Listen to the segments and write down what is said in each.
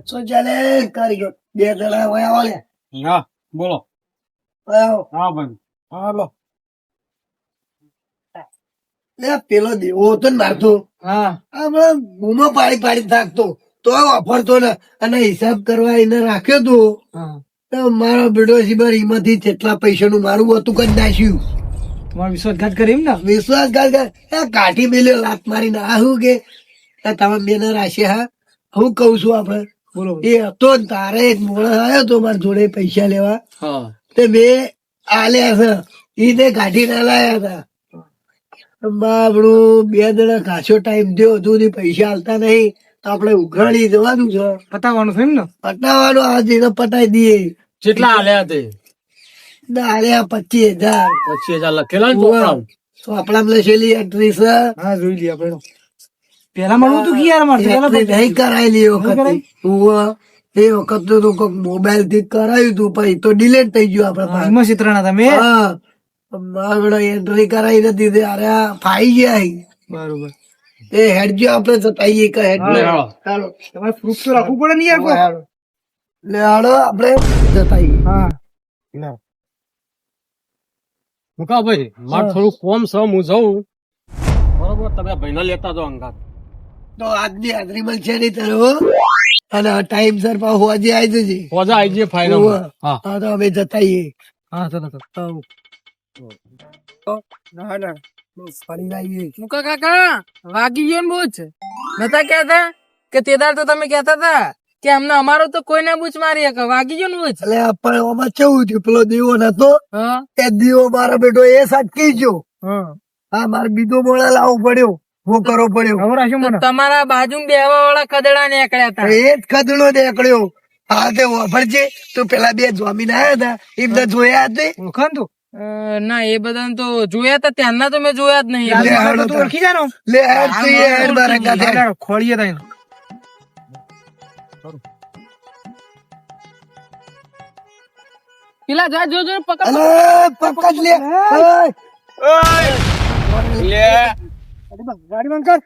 શું ચાલે કારીગર? બે જણા હોય આવો લે. હા બોલો. આવો. હા ભાઈ. હાલો. લે પેલો દેવો હતો ને મારતો હા હમણાં બૂમો પાડી પાડી થાકતો તો વાપરતો ને અને હિસાબ કરવા એને રાખ્યો તો તો મારો બેટો સીબર એમાંથી જેટલા પૈસાનું મારું હતું કરી નાખ્યું. તમારો વિશ્વાસઘાત કરી એમ ને? વિશ્વાસઘાત કર. કાઠી મેલ્યો લાત મારીને આ શું કે તમે બેને રાશે હા હું કઉ છું આપડે બોલો. એ હતો ને તારે એક મોણસ આવ્યો તો મારા જોડે પૈસા લેવા હા તે બે આલ્યા છે એને કાઢી ના લાયા હતા. બાબડું બે જણા ખાસો ટાઈમ થયો હજુ સુધી પૈસા આલતા નહીં તો આપડે ઉઘરાણી જવાનું છે પતાવવાનું છે એમ ને? પટાવાનું આજ એને પટાઈ દઈએ. કેટલા આલ્યા તે? આલ્યા 25,000. 25,000 લખેલા ને ચોપડામાં? ચોપડા લખેલી એન્ટ્રી છે. હા જોઈ લઈએ આપણે. પેલા મળવું તું કે યાર મારે એન્ટ્રી નહીં કરાયેલી એ વખતે. એ વખત તો કોઈક મોબાઈલ થી કરાયું તું પછી તો ડિલેટ થઈ ગયું આપડે પાસે. એમાં ચિત્રાણા તમે? હા મારે એન્ટ્રી કરાવી નથી તે અરે ફાઈ ગયા બરોબર. એ હેડજો આપડે જતાઈએ કે હેડજો. ચાલો તમારે પ્રૂફ તો રાખવું પડે ને યાર. લે હાલો આપડે જતાઈએ. હા મુકા ભાઈ મારે થોડું કોમ છે હું જાઉં બરોબર. તમે ભાઈને લેતા જાઓ અંગાત. તો આજની હાજરી મળશે નહીં તારે હો. અને ટાઈમ સર પાછું આજે આવી જજે. હોજા આવી જઈએ ફાઇનલ. હા હા તો અમે જતાઈએ. હા ચાલો. ફરી આવીએ. મુકા કાકા વાગી ગયો ને બહુ જ નતા કેતા કે તેદાર તો તમે કેતા હતા કે અમને અમારો તો કોઈને બૂચ મારી શકે વાગી ગયો ને બહુ જ. એટલે પણ આમાં કેવું થયું પેલો દીવો નતો હા એ દીવો મારો બેટો એ સાચકી ગયો. હા હા મારે બીજો મોડા લાવવો પડ્યો હું કરવો પડ્યો. ખબર હશે તો મને? તમારા બાજુ બેહવા વાળા ખદડા નીકળ્યા હતા. એ જ ખદડો નીકળ્યો. હા તે વાપરજે તું પેલા બે જોમીન આયા હતા એમને જોયા હતી. ઓળખાણ તું? ના એ બધા તો જોયા હતા ત્યાંના તો મેં જોયા જ નહીં. લે હાલો તું ઓળખી જાય ને? લે હેડ તું એ હેડ મારા કાંઠે. હાલો, ખોળીએ તઈ. પેલા જા જોજો પકડ. અલે પકડ લે. ઓય. ગાડી બંધ કર.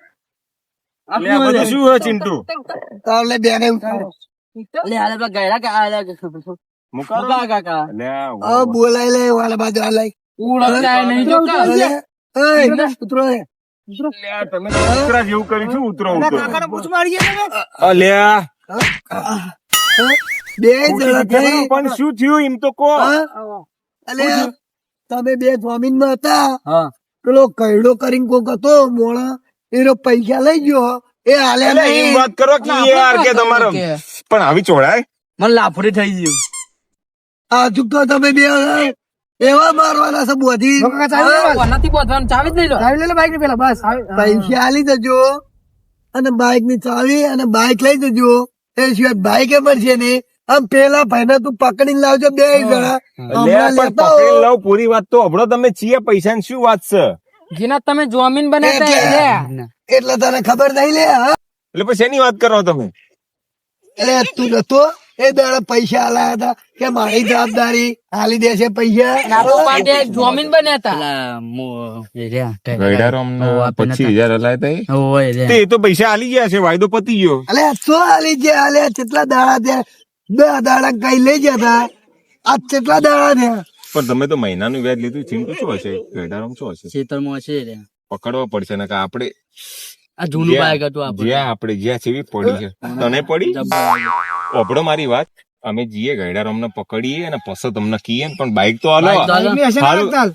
તાવલે બેને ઉતારો. લે હાલે પેલા ગયડા કે આ મુકા કાકા બોલાય લે વાળા બાજુ આ લઈ. ઉડતા નહીં જો કા. અલે ઓય ઉતરો એ. કાકાને પૂછ મારીએ તમે. બે જણા થઈ. પણ શું થયું એમ તો કો. હા? અલે તમે બે જમીન માં હતા હા પેલો કઈડો કરીને કોક હતો મોણા એનો પૈસા લઈ ગયો એ હાલે એટલે એમ વાત કરો કે યાર કે તમારે પણ આવી ચોડાય. મને લાફડી થઈ ગયું. આ ચૂકતો તમે બે એવા મારવાના છે બોધી. કાકા ચાવી લે બસ. નથી પહોંચવાનું ચાવી જ નહીં લો. ચાવી લે લે બાઈક ની પેલા બસ. પૈસા આલી દેજો અને બાઈક ની ચાવી અને બાઈક લઈ જજો એ સિવાય બાઈક એ મળશે ને આમ પેલા ભાઈને તું પકડીને લાવજો બે જણા હમણાં પણ લેતા પકડી આવો. લઉં પૂરી વાત તો હમણાં તમે છીએ પૈસા ની શું વાત છે? જેના તમે જોમીન બનાવતા એટલે- એટલે તને ખબર નહીં લે હા એટલે પછી એની વાત કરો તમે. એટલે તું નતો એ દાડા પૈસા આલાયા હતા કે મારી જવાબદારી હાલી દેશે પૈસા. જોમીન બન્યા હતા. 25,000 હલાય તે તો પૈસા આલી ગયા છે વાયદો પતી ગયો. અલે શું હાલી છે હાલે કેટલા દાડા થયા 10 દાડા કઈ લઈ ગયા હતા આ કેટલા દાડા થયા. પણ તમે તો મહિનાનું વ્યાજ લીધું ચિંતુ શું હશે? ગયડારામ શું હશે? ખેતરમાં છે પકડવા પડશે ને કે આપણે આ જૂનું બાઈક હતું આપણે. જ્યાં આપણે જ્યાં જેવી પડી છે તને પડી. ઓપડો મારી વાત અમે જઈએ ગયડારામ ને પકડીએ અને પછી તમને કહીએ ને પણ બાઈક તો હાલો. બાઈક તો હાલો. બાઈક ની હશે ને હારું. ચાલ.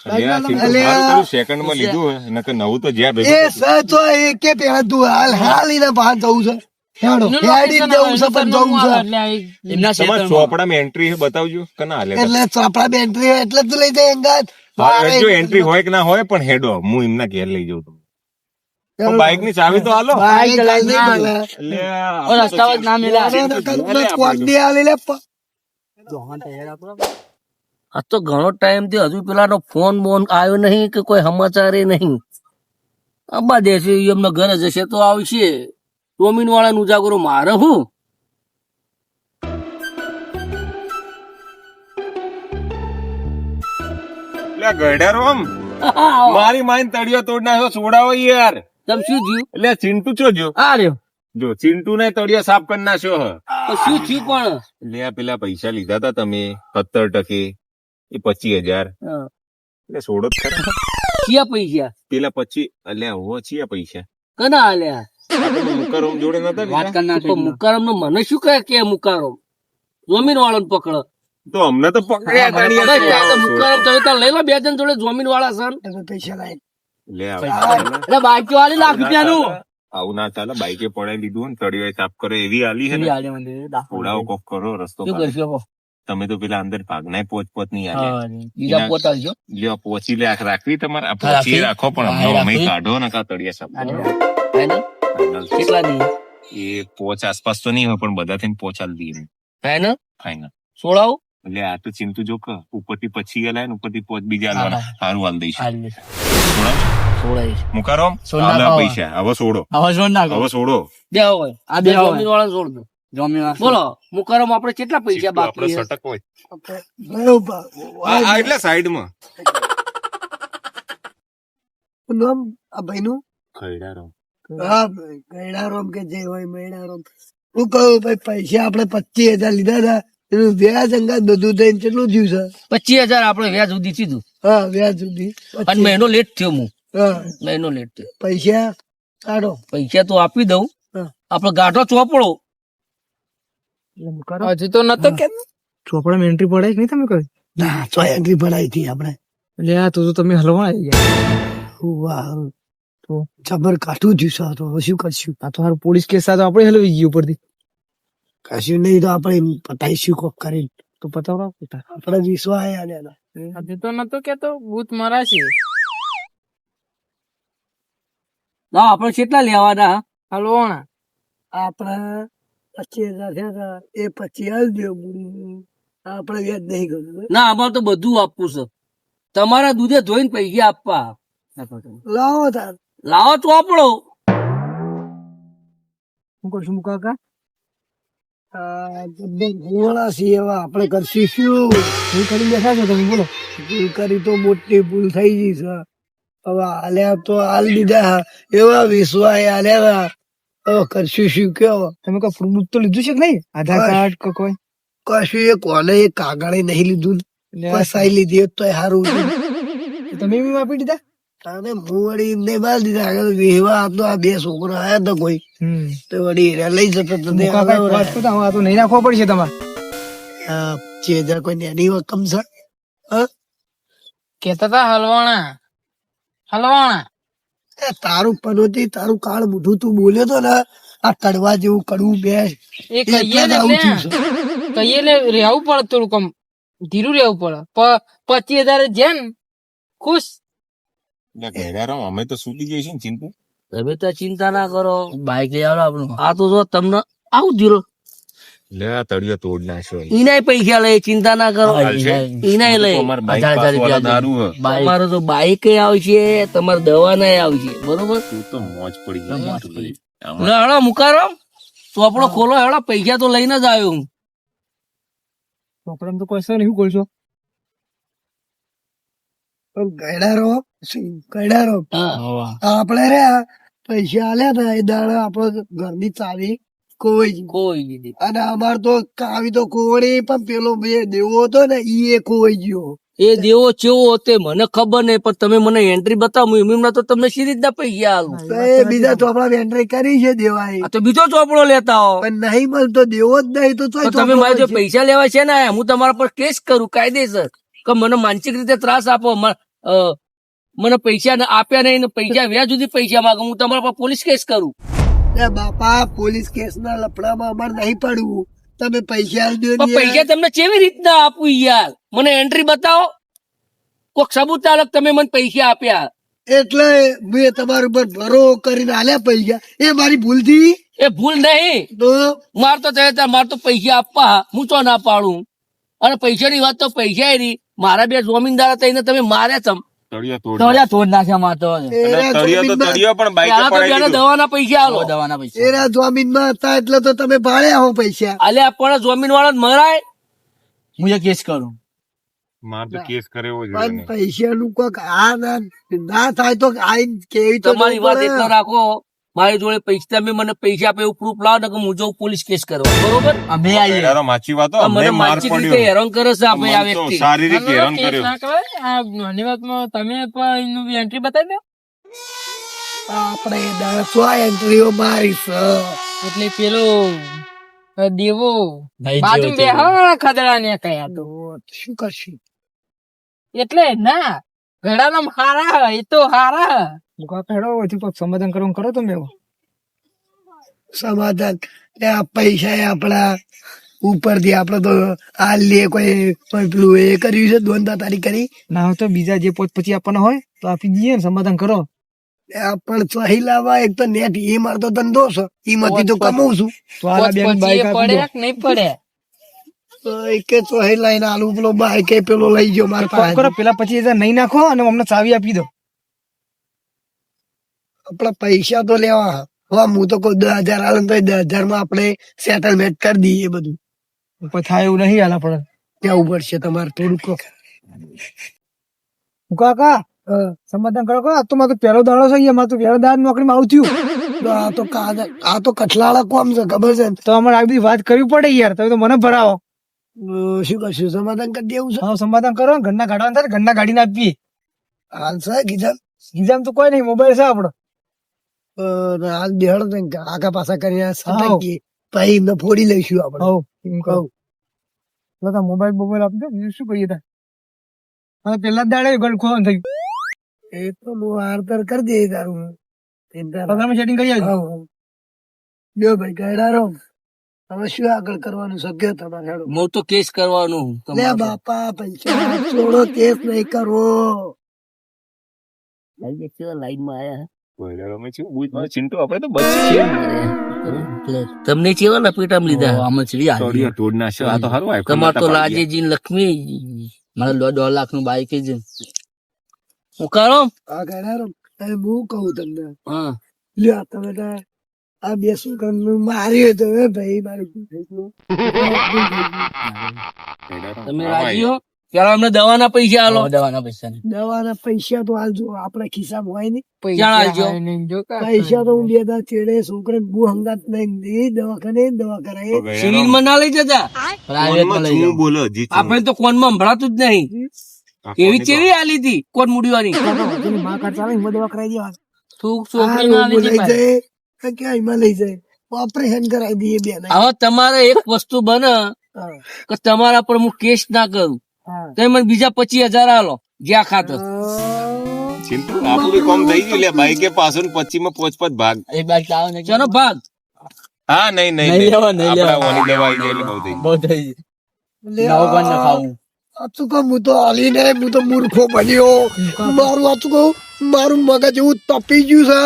અલ્યા, ચિંતુ, અલ્યા. હારું કર્યું સેકન્ડ માં લીધું હોય નકર નવું તો જ્યાં એ ભેગું સચ હોય એ કે પેલા તું હાલ એને બહાર જવું છે હેડો હેડી જ જવું છે પણ જવું છે તમારા ચોપડામાં એન્ટ્રી બતાવજો કે ના હાલે. એટલે ચોપડા બે એન્ટ્રી હોય એટલે તું લઈ જાય અંગાત. હા, જો એન્ટ્રી હોય કે ના હોય પણ હેડો હું એમના ઘેર લઈ જાઉં તમને. પણ બાઈક ની ચાવી તો હાલો. બાઈક લઈ નહીં મળે. અલ્યા, રસ્તા જ ના મિલા. કોક દી હાલી લે આ તો ઘણો ટાઈમ થી હજુ પેલાનો ફોન બોન આવ્યો નહીં કે કોઈ સમાચાર નહીં. અંબા દેશે એમના ઘરે જશે તો આવશે. ટોમીન વાળા ઉજાગરો મારે હું ગયડારો આમ મારી માઈન તળિયો તોડ નાખ્યો. છોડાવો યાર. તમ શું જ્યું એટલે ચિંટુ છો જો આ રહ્યો જો ચિંટુ ને તળિયો સાફ કરી નાખ્યો હ. તો શું થયું પણ એટલે આ પેલા પૈસા લીધા હતા તમે 17% એ 25,000 હા. એટલે છોડો જ ખરા. ક્યાં પૈસા પેલા 25 એટલે હોવા છીએ પૈસા કના આલ્યા મુકારોમ જોડે નતા લીધા? તો મુકારમ નો મને શું કહે કે મુકારમ જમીન વાળો ને પકડો તો અમને તો પકડ્યા હતા ને અરે ત્યાં તો યાર. મુકારમ તમે તો લઈ લો 2 જણ જોડે જમીન વાળા સન તમે પૈસા લાય લે આવું એટલે બાકી વાળી લાખ રૂપિયાનું આવું ના ચાલે. બાઈકે પડાઈ લીધું ને તળિયો સાફ કરો એવી આલી છે ને. થોડાઓ કોક કરો રસ્તો શું કાઢો. કરશો તમે તો પેલા અંદર ભાગનાય પોચ નહીં આલે. બીજા પોતાલજો લ્યો પોચી લે રાખવી તમારે આ પોચી રાખો પણ અમને અમે કાઢો ને કા તળિયા સાફ ફાઈનલ કેટલા નહીં એ પોચ આસપાસ તો નહીં હોય પણ બધા થઈને પોચાલ દઈએ ફાઈનલ ફાઈનલ. સોળાવ એટલે આ તો ચિંતુ જો કે ઉપરથી પછી હલાય ને ઉપરથી પોચ બીજા હાલવાના સારું હાલ દઈશું. સોળાઈ મુકારો પૈસા હવે છોડો હવે છોડો. બે હોય આ બે જમીન વાળા છોડ દો બોલો મુકારમ આપણે કેટલા પૈસા બાકી આપણે છે? સટક હોય બરોબર. આ એટલે સાઈડમાં નામ આ ભાઈનું? ખૈડારો. હા ભાઈ, ગયડારોમ કે જે હોય મયડારોમ. હું કહું ભાઈ પૈસા આપણે 25,000 લીધા હતા એનું વ્યાજ અંગાત બધું થઈને કેટલું થયું છે? 25,000 આપણે વ્યાજ સુધી દીધું હા વ્યાજ સુધી અને મહિનો લેટ થયો હું હા મહિનો લેટ થયો પૈસા કાઢો. પૈસા તો આપી દઉં હા. આપડે ગાંઠો ચોપડો હજી તો નતો કે ચોપડામાં એન્ટ્રી પડાય કે નહીં તમે કહ્યું? ના તો એન્ટ્રી પડાઈ હતી આપણે. એટલે આ તો તમે હલવા આવી ગયા. વાહ તો જબર કાઠું થયું છે. તો હવે શું કરશું? આ તો હારું પોલીસ કેસ સાથે આપણે હલવી ગયું ઉપરથી. કશું નહીં તો આપણે પતાઈશું કોક કરીને. તો પતાવો આપણે વિશ્વાસ આલ્યા. હજી તો નતો કેતો ભૂત મરાશે. ના આપણે કેટલા લેવાના હલવાણા આપણે 25,000 થયા હતા એ 25 આલ દો. આપણે વ્યાજ નહીં કર્યું. ના અમારે તો બધું આપવું છે તમારા દૂધે ધોઈને પૈસા આપવા લાવો તાર. લાવો ચોપડો શું કરશું કાકા? ભૂલા છીએ હવે આપણે કરશું શું? શું કરી બેઠા છો તમે બોલો? ભૂલ કરી તો મોટી ભૂલ થઈ ગઈ છે. હવે આલ્યા તો હાલ દીધા એવા વિશ્વાસ આલ્યા. હવે કરશું શું કયો? તમે કોઈ પ્રૂફ તો લીધું છે કે નહીં? આધાર કાર્ડ કે કોઈ? કશું એ કોને એ કાગળે નહીં લીધું. કોઈ સાઈ લીધી હોત તોય સારું હતું. તમે બી આપી દીધા? અને હું વળી એમને બાલ દીધા. આગળ વિવાહ હતો આ બે છોકરા આયા હતા કોઈ તો વળી એરા લઈ જતો તો તે કાકા એક વાત કહું, આ તો નહીં રાખવો પડશે તમારે. 25,000 કોઈ એની રકમ છે? કેતા તા હલવાણા હલવાણા. એ તારું પનોતી તારું કાળ મોઢું તું બોલ્યો તો ને આ કડવા જેવું કડવું બેસ એ કહીએ ને કહીએ ને રહેવું પડે થોડું કમ ધીરું રહેવું પડે. 25,000 છે ને ખુશ. ઘેડારામ અમે તો છૂટી જઈશું ને ચિંતુ. તમે તો ચિંતા ના કરો બાઈક લઈ આવો આપણું. આ તો જો તમને આવું જીરો લે આ તળિયો તોડ નાખ્યો. ઈનાય પૈસા લે ચિંતા ના કરો ઈનાય લે અમારે બાઈક પાસવાળા દારૂ હે. તમારે તો બાઈક આવશે તમારે દવા ના આવશે બરોબર. તું તો મોજ પડી ગઈ. હેડો મુકારો ચોપડો ખોલો હેડો પૈસા તો લઈને જ આવ્યો હું. ચોપડામાં તો પૈસા નહીં કરશો. ગયડારો ગયડારો હા. આપણે રહ્યા પૈસા આલ્યા હતા એ દાડા આપડે ઘરની ચાવી કોઈ કોઈ દીધી અને અમાર તો કાવી તો કોવડી પણ પેલો બે દેવો હતો ને ઈ એ ખોવાઈ ગયો. એ દેવો ચેવો તે મને ખબર નહીં પણ તમે મને એન્ટ્રી બતાવો એમના તો તમને સી રીતના પૈસા આલું. તો એ બીજા ચોપડા એન્ટ્રી કરી છે દેવાય આ તો બીજો ચોપડો લેતા હો પણ નહીં મળતો દેવો જ નહીં તો તો તમે મારે જો પૈસા લેવા છે ને હું તમારા પર કેસ કરું કાયદેસર કે મને માનસિક રીતે ત્રાસ આપો મને પૈસા આપ્યા નહીં ને પૈસા વ્યાજ સુધી પૈસા માંગો હું તમારા પર પોલીસ કેસ કરું. બાપા પોલીસ કેસ ના લફડામાં અમારે નહીં પડવું. તમે પૈસા આલજો ને પણ પૈસા તમને કેવી રીતના આપું યાર મને એન્ટ્રી બતાવો કોક સબૂત ચાલક તમે મને પૈસા આપ્યા. એટલે મેં તમારા ઉપર ભરો કરીને આલ્યા પૈસા એ મારી ભૂલ થી. એ ભૂલ નહીં તો માર તો પૈસા આપવા હું તો ના પાડું અને પૈસાની વાત તો પૈસા એ રહી મારા બે જમીનદાર થઈને તમે માર્યા તમ તળિયો તોડ તોડ્યા તોડ નાખ્યા માતો એના તળિયો તો જમીનમાં- તળિયો પણ બાઈકે પડાઈ દીધું. દવાના પૈસા આલો દવાના પૈસા એના જમીનમાં હતા એટલે તો તમે ભાડ્યા હો પૈસા. અલ્યા પણ જમીન વાળા મરાય હું કેસ કરું. માર તો કેસ કરેવો જોઈએ પણ પૈસા નું કોક આ ના થાય તો આઈને કેવી તો તમારી વાત એટલો રાખો મારી જોડે પૈસા, તમે મને પૈસા આપે એવું પ્રૂફ લાવો ને કે હું જાઉં પોલીસ કેસ કરવા, બરોબર? અમે આવીએ ગયડારામ સાચી વાતો આ અમને મને માર માનસિક રીતે પડ્યો હેરાન કરે છે આપણે આ અમને તો વ્યક્તિ. શારીરિક હેરાન કર્યો ના કરાય. આ નાની વાતમાં તમે પણ એનું એન્ટ્રી બતાવી દો આપણે 10 એન્ટ્રીઓ મારીશ એટલે પેલો દેવો નહીં બાજુ જેવો બે તેવો. ખદડા ને કયા તો તો શું કરશું એટલે ના ઘડાના હારા એ તો હારા સમાધાન કરવાનું કરો તમે. સમાધાન એ આ પૈસા એ આપડા ઉપરથી આપડે તો આ લે કોઈ પેલું એ કર્યું છે દોનતા તારી કરી ના તો બીજા જે પોત પછી આપવાના હોય તો આપી દઈએ ને, સમાધાન કરો. પણ સહી લાવવા એક તો નેટ એ મારતો ધંધો છે એમાંથી તો કમાઉં છું તો આ બેન પછી બાઈક એ આપી પડે દો. કે નહીં પડે તો એકે સહી લઈને આલુ પેલો બાઈક એ પેલો લઈ ગયો મારા કોક કરો, પાસે પેલા 25,000 નહીં નાખો અને અમને ચાવી આપી દો. આપડા પૈસા તો લેવા હા હું તો કોઈ 10,000 આલે તો 10,000 માં આપણે સેટલમેન્ટ કરી દઈએ બધું પણ થાય એવું નહીં હાલ આપણે. કેવું પડશે તમારે થોડુંક કાકા સમાધાન કરો. આ તો મારો પહેલો દાડો છે, મારે તો પહેલો દાડો નોકરીમાં આવું થયું. તો આ તો કઠલાળા કોમ છે ખબર છે ને? તો અમારે આ બધી વાત કરવી પડે યાર. તમે તો મને ભરાવો. શું કરશું સમાધાન કરી દેવું છે હા, સમાધાન કરો. ઘરના ગાડવાના થાય, ઘરના ગાડીને આપીએ. હાલ છે કીધા ગીજામ તો કોઈ નહીં, મોબાઈલ છે આપણો. હાલ બેહડો તો આગા પાછા કરીને હા. સટાઈએ. પછી એમને ફોડી લઈશું આપણે હવ એમ કહો. તો તાર મોબાઈલ આપી દો, બીજું શું કરીએ તાર? અને પેલા જ દાડે ગળ ખોવાનું થયું. એ તો હું આરતર કરી દે તારું તો તમે સેટિંગ કરી આવજો. જો ભાઈ ગયડારો હવે શું આગળ કરવાનું શક્ય તમારે હેડો હું તો કેસ કરવાનું લે તમારા પર. બાપા પૈસા છોડો કેસ નહીં કરવો લાઈનમાં આયા. ગયડારામે શું બૂચ ચિંટુ આપણે તો બચી તમને કેવા લપેટામ લીધા? આમાં ચડી આવી. તોડિયા તોડ નાખ્યો આ તો હારું આઈફોન તમાર તો નતા પાડી લાજેજી ને લક્ષ્મી મારે 1.5 લાખ નું બાઈક જ હું કરો. આ ગયડારો હવે હું કહું તમને હા, લ્યો તમે તાર આ બે શું કરવાનું માર્યું તો હે ભાઈ મારું શું થઈ ગયું? ગયડારામ. તમે આમાં રાજી હો? ત્યારે અમને દવાના પૈસા આલો. દવાના પૈસા દવાના પૈસા તો હાલ જો આપણા ખિસ્સામાં હોય નહીં ક્યાં આવજો? પૈસા તો હું 2 ચેડે છોકરા બુ હંગાત નહીં દવાખાને દવા કરાય ગયડારામ. સિવિલ માં ના લઈ જતા, ફોનમાં શું બોલો હજી તું? આપણે તો કોનમાં સંભળાતું જ નહીં. આ એવી ફોનની ચેવી આલી હતી કોટ મુડીવાની. માં કાર્ડ ચાલે એમાં દવા કરાવી દેવા તું છોકરી ના લઈ આલી હતી. જાય ક્યાં એમાં લઈ જાય ઓપરેશન કરાવી દઈએ બે હવે તમારે એક વસ્તુ બને કે તમારા પર હું કેસ ના કરું, તમે મને બીજા 25,000 આલો જ્યાં ખાતર. ચિંટુ આપણું બી કોમ થઈ ગયું લે બાઈકે પાછું 25 માં 5 ભાગ ચલો ભાગ. હા નહીં આપડા ઓની દવા આવી જાય એટલે બહુ થઈ ગયું. આતું કહું હું તો હાલીને હું તો મૂર્ખો બન્યો મારું આતું કહું મારું મગજ એવું તપી ગયું છે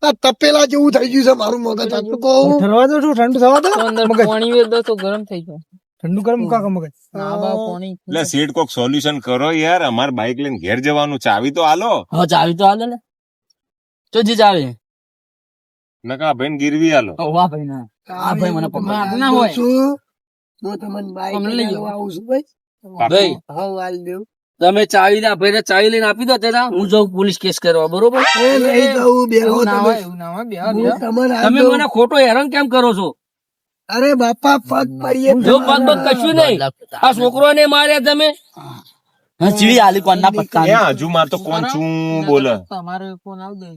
આ તપેલા જેવું થઈ ગયું છે મારું મગજ આતું કહું ઠરવા દો, શું ઠંડુ થવા દો. મગજ પાણી વેર દો તો ગરમ થઈ જાય ઠંડુ ગરમ કાકા મગજ. ના બા પાણી એટલે સીટ કોક સોલ્યુશન કરો યાર અમાર બાઈક લઈને ઘેર જવાનું ચાવી તો આલો હવે ચાવી તો આલો ને. તો જે ચાવી. નકા ભાઈ ગીરવી આલો વાહ ભાઈ ના. આ ભાઈ મને પકડ. માપ ના હોય. શું હું તમને બાઈક અમને લઈ લઈને જાઓ. આવું છું ભાઈ ભાઈ હા હાલ દેવું તમે ચાવી ના ભાઈ ચાવી લઈને આપી દો તેના, હું જાઉં પોલીસ કેસ કરવા, બરોબર? એ લઈ જાઉં બેહો એવું ના તમે હોય એવું ના હોય બે હું તમને તમે આલ દઉં. મને ખોટો હેરાન કેમ કરો છો? અરે બાપા પગ પડીએ જો પગ પગ કશું નહીં. આ છોકરોને માર્યા તમે. ચીડી આલી કોણના પત્તા. ત્યાં હજુ માર તો કોણ છું બોલે તમારે ફોન આવી દે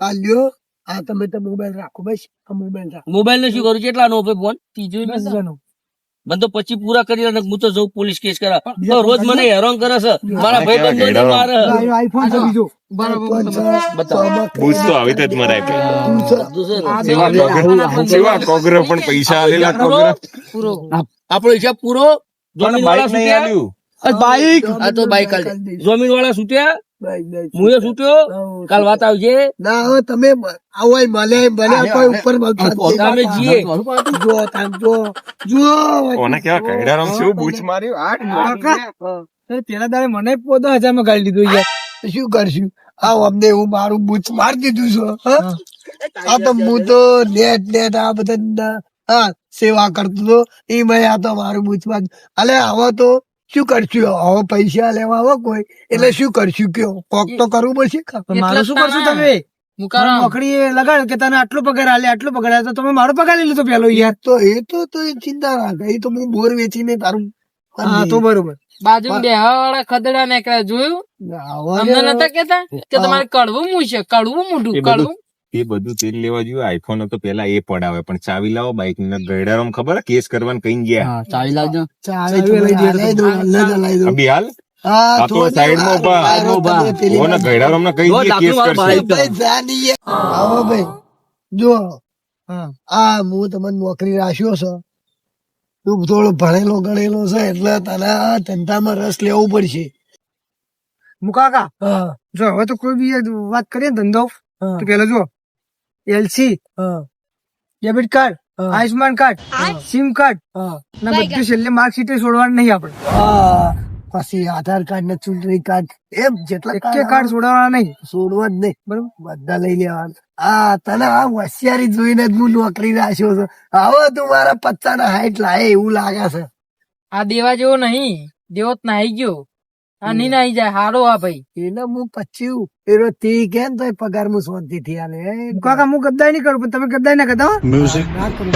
આ લ્યો આ તમે તો મોબાઈલ રાખો બસ આ મોબાઈલ રાખો મોબાઈલ ને શું કરું? કેટલાનો આપે ફોન? ત્રીજો મને તો પછી પૂરા કરી દે, હું તો જઉં પોલીસ કેસ કરા. તો રોજ મને હેરાન કરે છે, મારા ભાઈ બંધ મને મારે. આઈફોન છે બીજો. બૂઝ તો આવી જ મરાય પે બધું છે. સેવા કોગર પણ પૈસા આલેલા કોગર પૂરો આપણો હિસાબ પૂરો. જમીન વાળા બાઈક નહીં છૂટ્યા. આલ્યું બાઈક આ તો બાઈક આલી. જમીન વાળા છૂટ્યા, હું એ છૂટ્યો. કાલ વાત આવજે. ના હવે તમે આવો મળે કોઈ ઉપર તમે જીએ. જો તાન જો જો કોને કેવા કઈડારામ શું બૂચ માર્યું પેલા દાડે મને 15,000 માં ગાડી લીધો યાર. શું કરશું આ અમને હું મારું બૂચ મારી દીધું છે હા? આ તો હું તો નેટ આ બધા હા સેવા કરતો હતો એમાં આ તો મારું બૂચ માર અલે હવે તો શું કરશું હવે પૈસા લેવા આવો કોઈ એટલે શું કરશું કયો કોક તો કરવું પડશે પણ મારું શું કરશું તમે? મુકારામ. નોકરી એ લગાડ કે તને આટલો પગાર આલે આટલો પગાર આલે તો તમે મારો પગાર લઈ લીધો પેલો યાર. તો એ ચિંતા ના કરે. એ તો હું બોર વેચીને તારું હા તો બરોબર. બાજુ બેહવા વાળા ખદડા નીકળ્યા જોયું? અમને નતા કેતા કે તમારે કડવું મું છે, કડવું મોઢું, એ બધું- કડવું. એ બધું તેલ લેવા જોઈએ. આઈફોન તો પેલા એ પડાવે, પણ ચાવી લાવો બાઈક ને ગયડારામ ખબર હે? કેસ કરવાનું કઈ ગયા ચાવી લાવજો. ચાવી તમે હલાઈ દો, હલાઈ દો. અભી હાલ હા, આ તો સાઈડમાં ઉભા. તમે પેલી ઓને ગયડારામ ને કઈ જો દઈએ, કેસ દાખલું મારું કરશે. ભાઈ. ભાઈ જા નહીં. આવો ભાઈ જો હા આ હું તમને નોકરી રાખ્યો છે, તું થોડો ભણેલો ગણેલો છે એટલે તને આ ધંધામાં રસ લેવો પડશે. મુકાકા હા જો હવે તો કોઈ બી વાત કરીએ ને ધંધો હા, તો પેલા જો એલસી, હા, ડેબિટ કાર્ડ, હા, આયુષ્માન કાર્ડ, સિમ કાર્ડ હા, ને બધું છેલ્લે માર્કશીટ છોડવાનું નહીં આપણે. હા. પછી આધાર કાર્ડ ને ચૂંટણી કાર્ડ એમ જેટલા એક કાર્ડ છોડવાના નહીં. છોડવા જ નહીં, બરોબર. બધા લઈ લેવાના. હા તને આ હોશિયારી જોઈને જ હું નોકરી રાખ્યો છે. હવે તું મારા પત્તાના હાઈટ લાય એવું લાગે છે. આ દેવા જેવો નહીં, દેવો જ નાહી ગયો. આ નહીં નાહી જાય, હારો આ ભાઈ. એને હું પચ્યું એનો તે કે ને તો પગાર હું શાંતિ થી આલે. મુકાકા હું ગદ્દાઈ નહીં કરું પણ તમે ગદ્દાઈ ના કરતા હો. ના કરું.